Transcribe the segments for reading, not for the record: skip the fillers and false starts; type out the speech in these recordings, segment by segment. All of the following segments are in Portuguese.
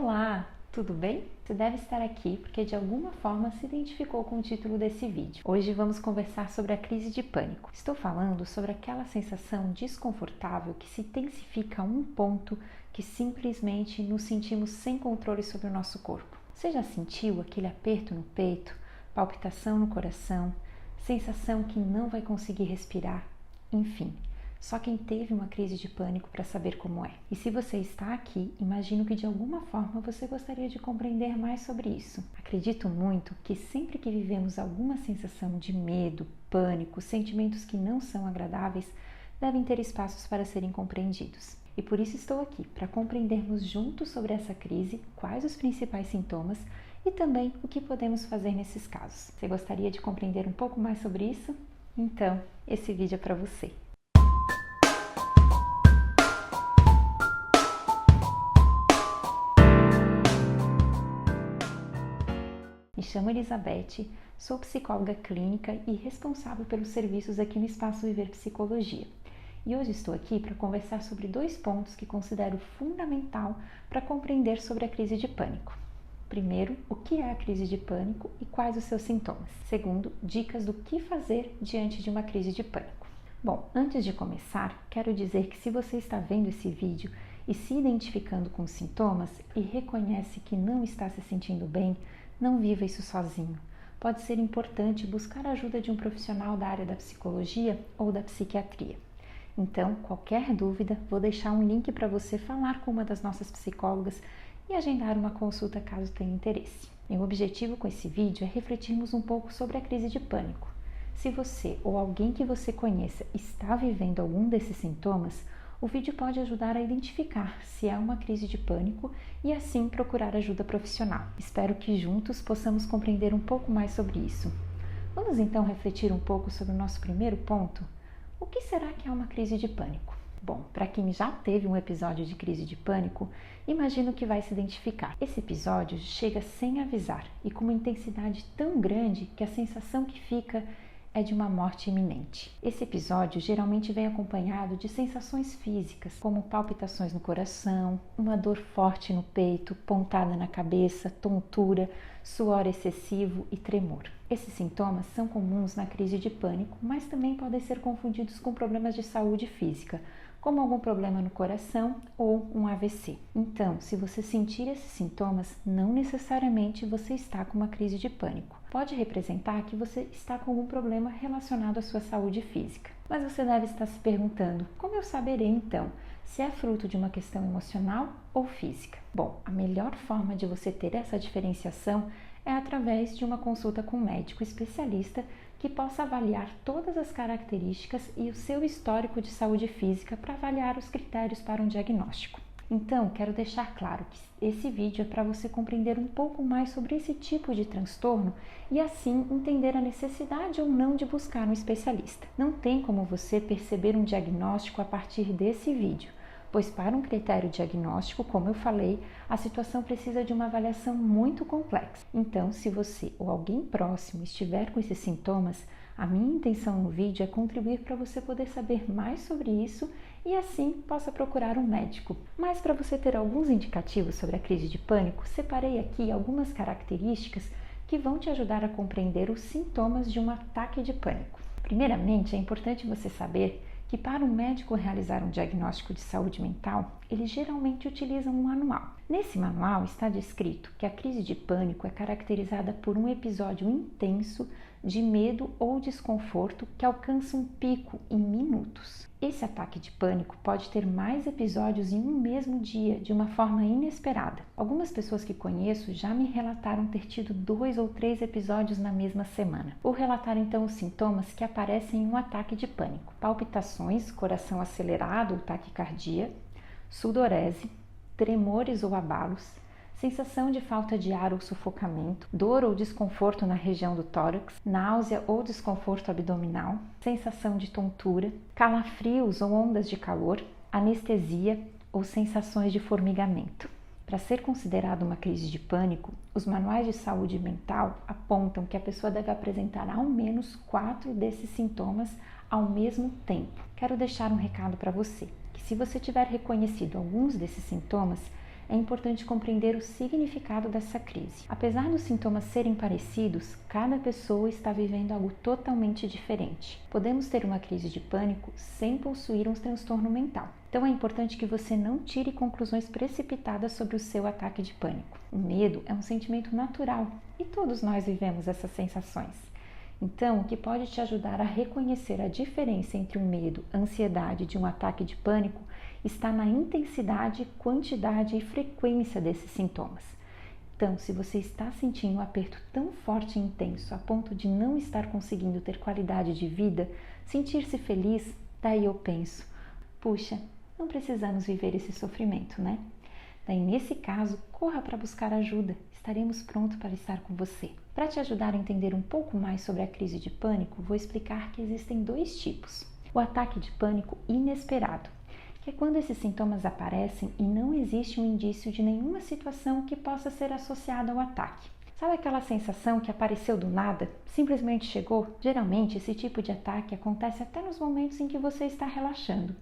Olá, tudo bem? Você deve estar aqui porque de alguma forma se identificou com o título desse vídeo. Hoje vamos conversar sobre a crise de pânico. Estou falando sobre aquela sensação desconfortável que se intensifica a um ponto que simplesmente nos sentimos sem controle sobre o nosso corpo. Você já sentiu aquele aperto no peito, palpitação no coração, sensação que não vai conseguir respirar? Enfim, só quem teve uma crise de pânico para saber como é. E se você está aqui, imagino que de alguma forma você gostaria de compreender mais sobre isso. Acredito muito que sempre que vivemos alguma sensação de medo, pânico, sentimentos que não são agradáveis, devem ter espaços para serem compreendidos. E por isso estou aqui, para compreendermos juntos sobre essa crise, quais os principais sintomas e também o que podemos fazer nesses casos. Você gostaria de compreender um pouco mais sobre isso? Então, esse vídeo é para você. Me chamo Elizabeth, sou psicóloga clínica e responsável pelos serviços aqui no Espaço Viver Psicologia. E hoje estou aqui para conversar sobre dois pontos que considero fundamental para compreender sobre a crise de pânico. Primeiro, o que é a crise de pânico e quais os seus sintomas. Segundo, dicas do que fazer diante de uma crise de pânico. Bom, antes de começar, quero dizer que se você está vendo esse vídeo e se identificando com os sintomas e reconhece que não está se sentindo bem, não viva isso sozinho. Pode ser importante buscar a ajuda de um profissional da área da psicologia ou da psiquiatria. Então, qualquer dúvida, vou deixar um link para você falar com uma das nossas psicólogas e agendar uma consulta caso tenha interesse. Meu objetivo com esse vídeo é refletirmos um pouco sobre a crise de pânico. Se você ou alguém que você conheça está vivendo algum desses sintomas, o vídeo pode ajudar a identificar se é uma crise de pânico e assim procurar ajuda profissional. Espero que juntos possamos compreender um pouco mais sobre isso. Vamos então refletir um pouco sobre o nosso primeiro ponto? O que será que é uma crise de pânico? Bom, para quem já teve um episódio de crise de pânico, imagino que vai se identificar. Esse episódio chega sem avisar e com uma intensidade tão grande que a sensação que fica é de uma morte iminente. Esse episódio geralmente vem acompanhado de sensações físicas, como palpitações no coração, uma dor forte no peito, pontada na cabeça, tontura, suor excessivo e tremor. Esses sintomas são comuns na crise de pânico, mas também podem ser confundidos com problemas de saúde física, como algum problema no coração ou um AVC. Então, se você sentir esses sintomas, não necessariamente você está com uma crise de pânico. Pode representar que você está com algum problema relacionado à sua saúde física. Mas você deve estar se perguntando, como eu saberei então se é fruto de uma questão emocional ou física? Bom, a melhor forma de você ter essa diferenciação é através de uma consulta com um médico especialista que possa avaliar todas as características e o seu histórico de saúde física para avaliar os critérios para um diagnóstico. Então, quero deixar claro que esse vídeo é para você compreender um pouco mais sobre esse tipo de transtorno e assim entender a necessidade ou não de buscar um especialista. Não tem como você perceber um diagnóstico a partir desse vídeo, pois para um critério diagnóstico, como eu falei, a situação precisa de uma avaliação muito complexa. Então, se você ou alguém próximo estiver com esses sintomas, a minha intenção no vídeo é contribuir para você poder saber mais sobre isso e assim possa procurar um médico. Mas para você ter alguns indicativos sobre a crise de pânico, separei aqui algumas características que vão te ajudar a compreender os sintomas de um ataque de pânico. Primeiramente, é importante você saber que para um médico realizar um diagnóstico de saúde mental, ele geralmente utiliza um manual. Nesse manual está descrito que a crise de pânico é caracterizada por um episódio intenso de medo ou desconforto que alcança um pico em minutos. Esse ataque de pânico pode ter mais episódios em um mesmo dia, de uma forma inesperada. Algumas pessoas que conheço já me relataram ter tido 2 ou 3 episódios na mesma semana. Vou relatar então os sintomas que aparecem em um ataque de pânico: palpitações, coração acelerado ou taquicardia, sudorese, tremores ou abalos, sensação de falta de ar ou sufocamento, dor ou desconforto na região do tórax, náusea ou desconforto abdominal, sensação de tontura, calafrios ou ondas de calor, anestesia ou sensações de formigamento. Para ser considerado uma crise de pânico, os manuais de saúde mental apontam que a pessoa deve apresentar ao menos 4 desses sintomas ao mesmo tempo. Quero deixar um recado para você, que se você tiver reconhecido alguns desses sintomas, é importante compreender o significado dessa crise. Apesar dos sintomas serem parecidos, cada pessoa está vivendo algo totalmente diferente. Podemos ter uma crise de pânico sem possuir um transtorno mental. Então é importante que você não tire conclusões precipitadas sobre o seu ataque de pânico. O medo é um sentimento natural e todos nós vivemos essas sensações. Então, o que pode te ajudar a reconhecer a diferença entre o medo, a ansiedade de um ataque de pânico está na intensidade, quantidade e frequência desses sintomas. Então, se você está sentindo um aperto tão forte e intenso a ponto de não estar conseguindo ter qualidade de vida, sentir-se feliz, daí eu penso, puxa, não precisamos viver esse sofrimento, né? Daí, nesse caso, corra para buscar ajuda. Estaremos prontos para estar com você. Para te ajudar a entender um pouco mais sobre a crise de pânico, vou explicar que existem dois tipos. O ataque de pânico inesperado, que é quando esses sintomas aparecem e não existe um indício de nenhuma situação que possa ser associada ao ataque. Sabe aquela sensação que apareceu do nada? Simplesmente chegou? Geralmente, esse tipo de ataque acontece até nos momentos em que você está relaxando,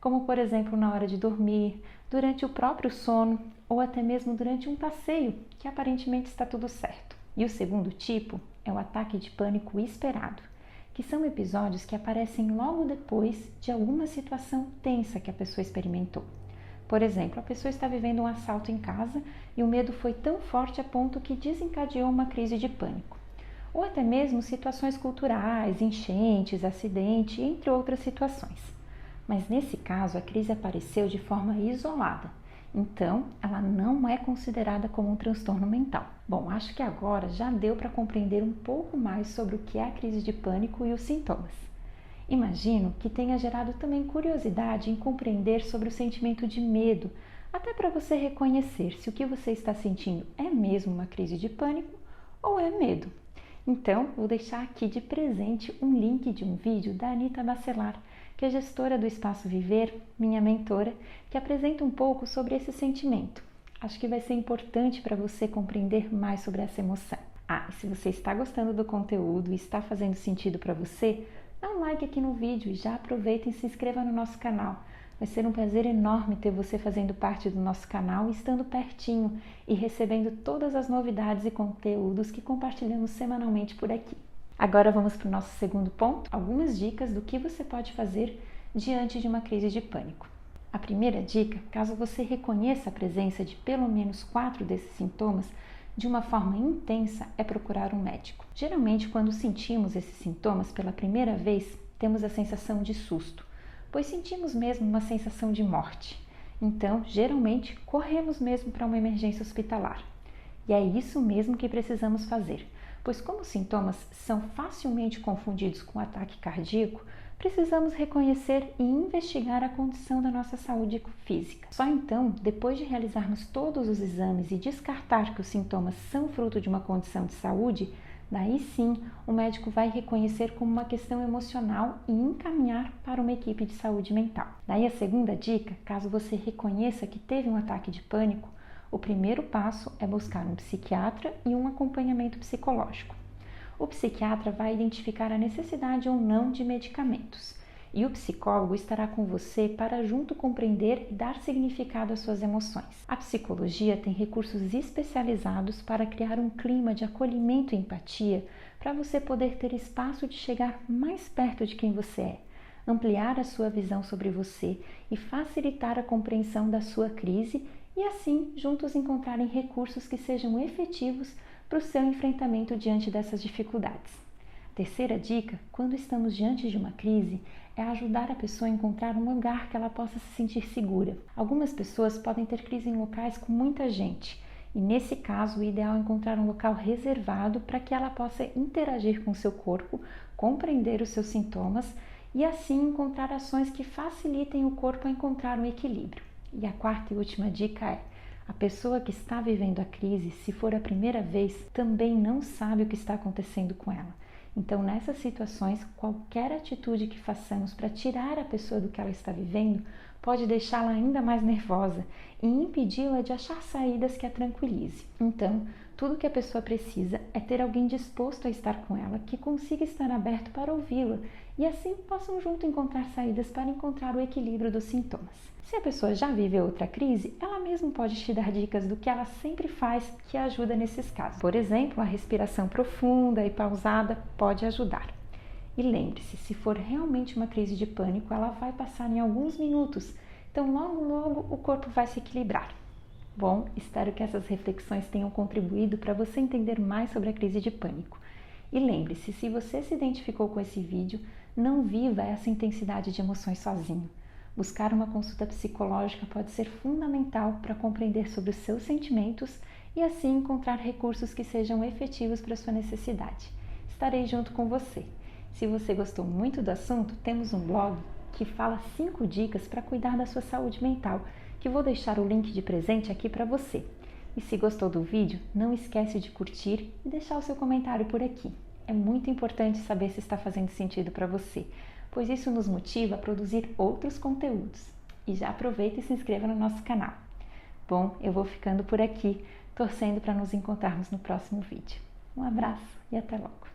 como por exemplo na hora de dormir, durante o próprio sono ou até mesmo durante um passeio, que aparentemente está tudo certo. E o segundo tipo é o ataque de pânico esperado, que são episódios que aparecem logo depois de alguma situação tensa que a pessoa experimentou. Por exemplo, a pessoa está vivendo um assalto em casa e o medo foi tão forte a ponto que desencadeou uma crise de pânico. Ou até mesmo situações culturais, enchentes, acidente, entre outras situações. Mas nesse caso, a crise apareceu de forma isolada. Então, ela não é considerada como um transtorno mental. Bom, acho que agora já deu para compreender um pouco mais sobre o que é a crise de pânico e os sintomas. Imagino que tenha gerado também curiosidade em compreender sobre o sentimento de medo, até para você reconhecer se o que você está sentindo é mesmo uma crise de pânico ou é medo. Então, vou deixar aqui de presente um link de um vídeo da Anita Bacelar, que é gestora do Espaço Viver, minha mentora, que apresenta um pouco sobre esse sentimento. Acho que vai ser importante para você compreender mais sobre essa emoção. E se você está gostando do conteúdo e está fazendo sentido para você, dá um like aqui no vídeo e já aproveita e se inscreva no nosso canal. Vai ser um prazer enorme ter você fazendo parte do nosso canal, estando pertinho e recebendo todas as novidades e conteúdos que compartilhamos semanalmente por aqui. Agora vamos para o nosso segundo ponto, algumas dicas do que você pode fazer diante de uma crise de pânico. A primeira dica, caso você reconheça a presença de pelo menos 4 desses sintomas de uma forma intensa, é procurar um médico. Geralmente, quando sentimos esses sintomas pela primeira vez, temos a sensação de susto, pois sentimos mesmo uma sensação de morte. Então, geralmente, corremos mesmo para uma emergência hospitalar. E é isso mesmo que precisamos fazer, pois como os sintomas são facilmente confundidos com ataque cardíaco, precisamos reconhecer e investigar a condição da nossa saúde física. Só então, depois de realizarmos todos os exames e descartar que os sintomas são fruto de uma condição de saúde, daí sim o médico vai reconhecer como uma questão emocional e encaminhar para uma equipe de saúde mental. Daí a segunda dica, caso você reconheça que teve um ataque de pânico, o primeiro passo é buscar um psiquiatra e um acompanhamento psicológico. O psiquiatra vai identificar a necessidade ou não de medicamentos e o psicólogo estará com você para junto compreender e dar significado às suas emoções. A psicologia tem recursos especializados para criar um clima de acolhimento e empatia para você poder ter espaço de chegar mais perto de quem você é, ampliar a sua visão sobre você e facilitar a compreensão da sua crise e assim juntos encontrarem recursos que sejam efetivos para o seu enfrentamento diante dessas dificuldades. Terceira dica, quando estamos diante de uma crise, é ajudar a pessoa a encontrar um lugar que ela possa se sentir segura. Algumas pessoas podem ter crise em locais com muita gente e nesse caso o ideal é encontrar um local reservado para que ela possa interagir com o seu corpo, compreender os seus sintomas e assim encontrar ações que facilitem o corpo a encontrar um equilíbrio. E a quarta e última dica é: a pessoa que está vivendo a crise, se for a primeira vez, também não sabe o que está acontecendo com ela. Então, nessas situações, qualquer atitude que façamos para tirar a pessoa do que ela está vivendo pode deixá-la ainda mais nervosa e impedi-la de achar saídas que a tranquilize. Então, tudo que a pessoa precisa é ter alguém disposto a estar com ela, que consiga estar aberto para ouvi-la e assim possam junto encontrar saídas para encontrar o equilíbrio dos sintomas. Se a pessoa já viveu outra crise, ela mesma pode te dar dicas do que ela sempre faz que ajuda nesses casos. Por exemplo, a respiração profunda e pausada pode ajudar. E lembre-se, se for realmente uma crise de pânico, ela vai passar em alguns minutos, então logo o corpo vai se equilibrar. Bom, espero que essas reflexões tenham contribuído para você entender mais sobre a crise de pânico. E lembre-se, se você se identificou com esse vídeo, não viva essa intensidade de emoções sozinho. Buscar uma consulta psicológica pode ser fundamental para compreender sobre os seus sentimentos e assim encontrar recursos que sejam efetivos para a sua necessidade. Estarei junto com você. Se você gostou muito do assunto, temos um blog que fala 5 dicas para cuidar da sua saúde mental, que vou deixar o link de presente aqui para você. E se gostou do vídeo, não esquece de curtir e deixar o seu comentário por aqui. É muito importante saber se está fazendo sentido para você, pois isso nos motiva a produzir outros conteúdos. E já aproveita e se inscreva no nosso canal. Bom, eu vou ficando por aqui, torcendo para nos encontrarmos no próximo vídeo. Um abraço e até logo!